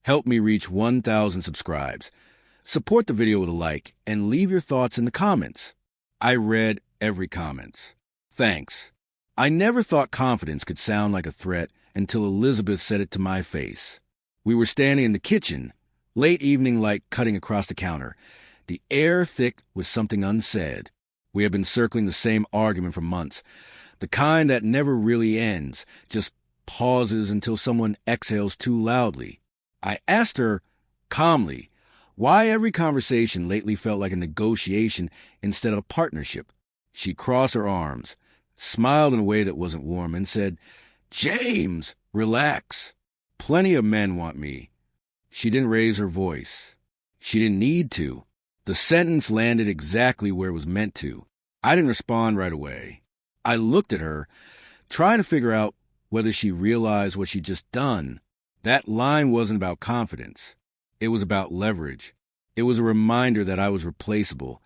Help me reach 1,000 subscribes. Support the video with a like and leave your thoughts in the comments. I read every comment. Thanks. I never thought confidence could sound like a threat until Elizabeth said it to my face. We were standing in the kitchen, late evening light cutting across the counter, the air thick with something unsaid. We had been circling the same argument for months, the kind that never really ends, just pauses until someone exhales too loudly. I asked her, calmly, why every conversation lately felt like a negotiation instead of a partnership. She crossed her arms, smiled in a way that wasn't warm, and said, "James, relax. Plenty of men want me." She didn't raise her voice. She didn't need to. The sentence landed exactly where it was meant to. I didn't respond right away. I looked at her, trying to figure out whether she realized what she'd just done. That line wasn't about confidence. It was about leverage. It was a reminder that I was replaceable,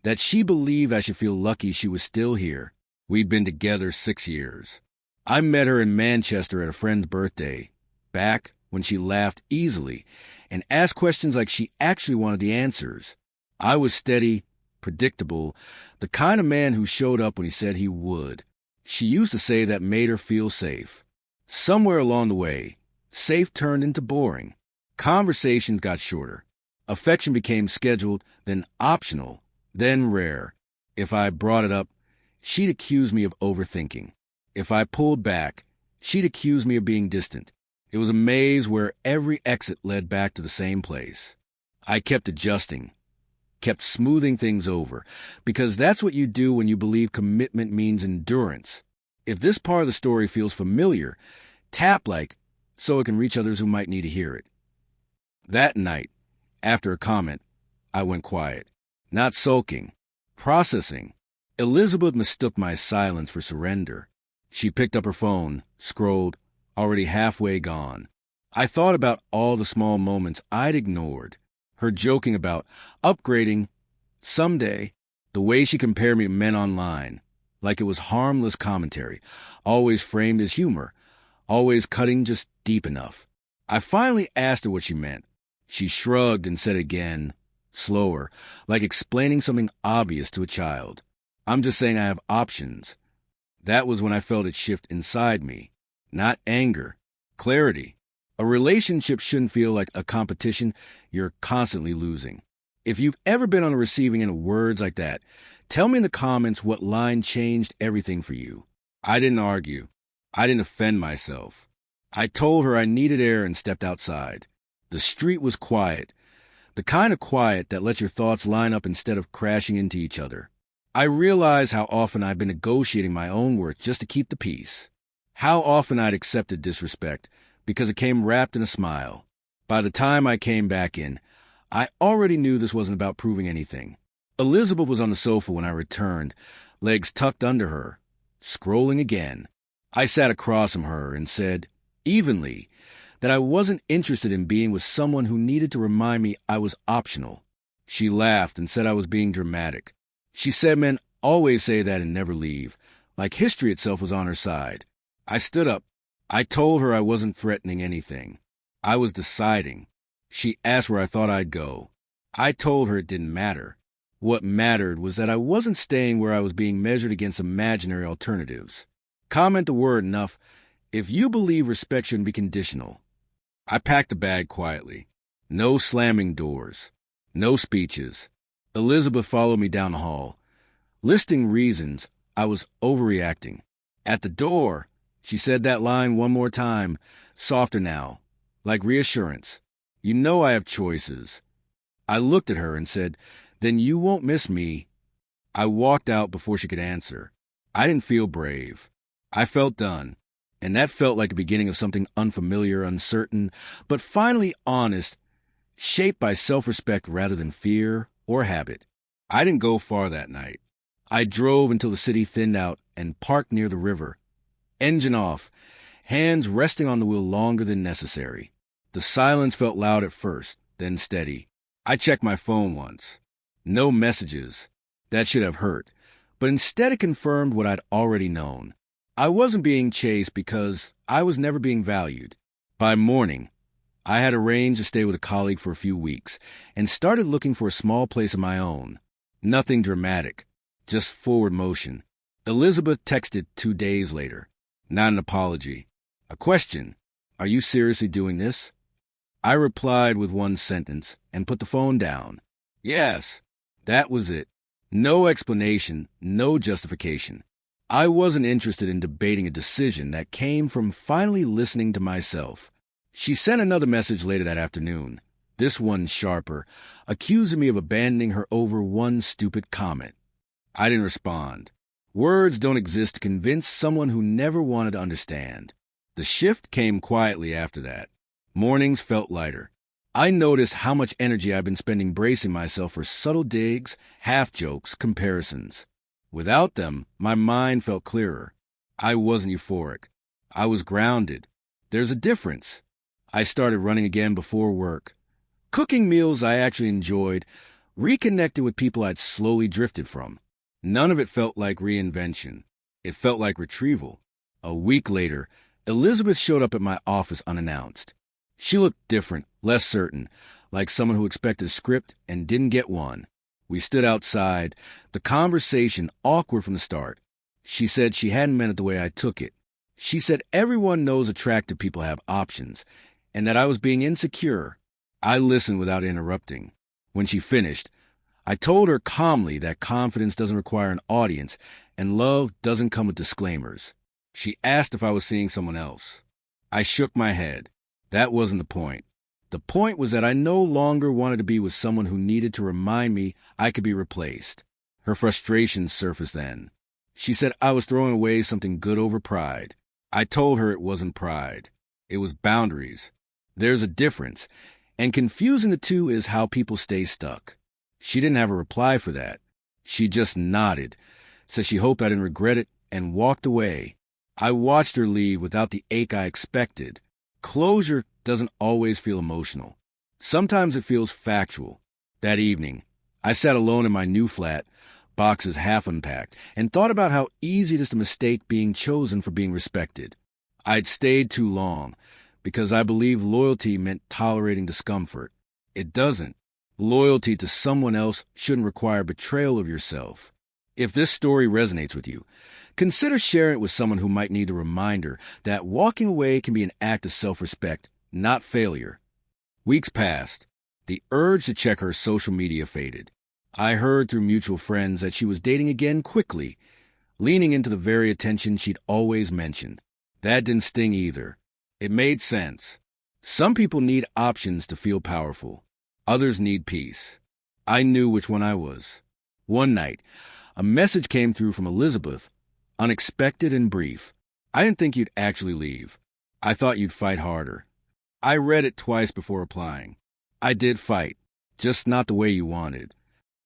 that she believed I should feel lucky she was still here. We'd been together 6 years. I met her in Manchester at a friend's birthday, back when she laughed easily and asked questions like she actually wanted the answers. I was steady, predictable, the kind of man who showed up when he said he would. She used to say that made her feel safe. Somewhere along the way, safe turned into boring. Conversations got shorter. Affection became scheduled, then optional, then rare. If I brought it up, she'd accuse me of overthinking. If I pulled back, she'd accuse me of being distant. It was a maze where every exit led back to the same place. I kept adjusting, kept smoothing things over, because that's what you do when you believe commitment means endurance. If this part of the story feels familiar, tap like so it can reach others who might need to hear it. That night, after a comment, I went quiet, not sulking, processing. Elizabeth mistook my silence for surrender. She picked up her phone, scrolled, already halfway gone. I thought about all the small moments I'd ignored. Her joking about upgrading someday, the way she compared me to men online, like it was harmless commentary, always framed as humor, always cutting just deep enough. I finally asked her what she meant. She shrugged and said again, slower, like explaining something obvious to a child. "I'm just saying I have options." That was when I felt it shift inside me. Not anger, clarity. A relationship shouldn't feel like a competition you're constantly losing. If you've ever been on the receiving end of words like that, tell me in the comments what line changed everything for you. I didn't argue. I didn't offend myself. I told her I needed air and stepped outside. The street was quiet, the kind of quiet that lets your thoughts line up instead of crashing into each other. I realized how often I'd been negotiating my own worth just to keep the peace. How often I'd accepted disrespect because it came wrapped in a smile. By the time I came back in, I already knew this wasn't about proving anything. Elizabeth was on the sofa when I returned, legs tucked under her, scrolling again. I sat across from her and said, evenly, that I wasn't interested in being with someone who needed to remind me I was optional. She laughed and said I was being dramatic. She said men always say that and never leave, like history itself was on her side. I stood up. I told her I wasn't threatening anything. I was deciding. She asked where I thought I'd go. I told her it didn't matter. What mattered was that I wasn't staying where I was being measured against imaginary alternatives. Comment the word enough. If you believe respect shouldn't be conditional. I packed the bag quietly. No slamming doors. No speeches. Elizabeth followed me down the hall. Listing reasons, I was overreacting. At the door, she said that line one more time, softer now, like reassurance. "You know I have choices." I looked at her and said, "Then you won't miss me." I walked out before she could answer. I didn't feel brave. I felt done, and that felt like the beginning of something unfamiliar, uncertain, but finally honest, shaped by self-respect rather than fear or habit. I didn't go far that night. I drove until the city thinned out and parked near the river. Engine off, hands resting on the wheel longer than necessary. The silence felt loud at first, then steady. I checked my phone once. No messages. That should have hurt. But instead it confirmed what I'd already known. I wasn't being chased because I was never being valued. By morning, I had arranged to stay with a colleague for a few weeks and started looking for a small place of my own. Nothing dramatic, just forward motion. Elizabeth texted 2 days later. Not an apology. A question. Are you seriously doing this? I replied with one sentence and put the phone down. Yes, that was it. No explanation, no justification. I wasn't interested in debating a decision that came from finally listening to myself. She sent another message later that afternoon, this one sharper, accusing me of abandoning her over one stupid comment. I didn't respond. Words don't exist to convince someone who never wanted to understand. The shift came quietly after that. Mornings felt lighter. I noticed how much energy I've been spending bracing myself for subtle digs, half-jokes, comparisons. Without them, my mind felt clearer. I wasn't euphoric. I was grounded. There's a difference. I started running again before work. Cooking meals I actually enjoyed, reconnected with people I'd slowly drifted from. None of it felt like reinvention. It felt like retrieval. A week later, Elizabeth showed up at my office unannounced. She looked different, less certain, like someone who expected a script and didn't get one. We stood outside, the conversation awkward from the start. She said she hadn't meant it the way I took it. She said everyone knows attractive people have options, and that I was being insecure. I listened without interrupting. When she finished, I told her calmly that confidence doesn't require an audience, and love doesn't come with disclaimers. She asked if I was seeing someone else. I shook my head. That wasn't the point. The point was that I no longer wanted to be with someone who needed to remind me I could be replaced. Her frustration surfaced then. She said I was throwing away something good over pride. I told her it wasn't pride. It was boundaries. There's a difference, and confusing the two is how people stay stuck. She didn't have a reply for that. She just nodded, said she hoped I didn't regret it, and walked away. I watched her leave without the ache I expected. Closure doesn't always feel emotional. Sometimes it feels factual. That evening, I sat alone in my new flat, boxes half unpacked, and thought about how easy it is to mistake being chosen for being respected. I'd stayed too long, because I believed loyalty meant tolerating discomfort. It doesn't. Loyalty to someone else shouldn't require betrayal of yourself. If this story resonates with you, consider sharing it with someone who might need a reminder that walking away can be an act of self-respect, not failure. Weeks passed. The urge to check her social media faded. I heard through mutual friends that she was dating again quickly, leaning into the very attention she'd always mentioned. That didn't sting either. It made sense. Some people need options to feel powerful. Others need peace. I knew which one I was. One night, a message came through from Elizabeth, unexpected and brief. I didn't think you'd actually leave. I thought you'd fight harder. I read it twice before replying. I did fight, just not the way you wanted.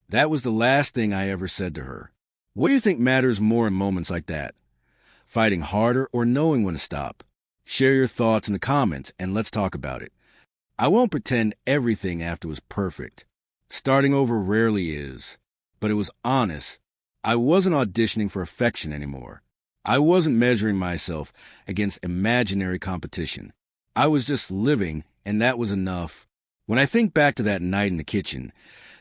That was the last thing I ever said to her. What do you think matters more in moments like that? Fighting harder or knowing when to stop? Share your thoughts in the comments and let's talk about it. I won't pretend everything after was perfect. Starting over rarely is. But it was honest. I wasn't auditioning for affection anymore. I wasn't measuring myself against imaginary competition. I was just living, and that was enough. When I think back to that night in the kitchen,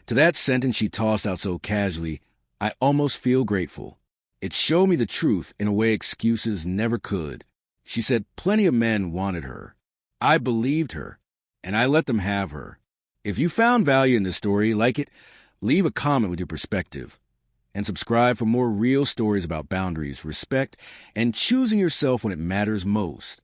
to that sentence she tossed out so casually, I almost feel grateful. It showed me the truth in a way excuses never could. She said plenty of men wanted her. I believed her, and I let them have her. If you found value in this story, like it, leave a comment with your perspective. And subscribe for more real stories about boundaries, respect, and choosing yourself when it matters most.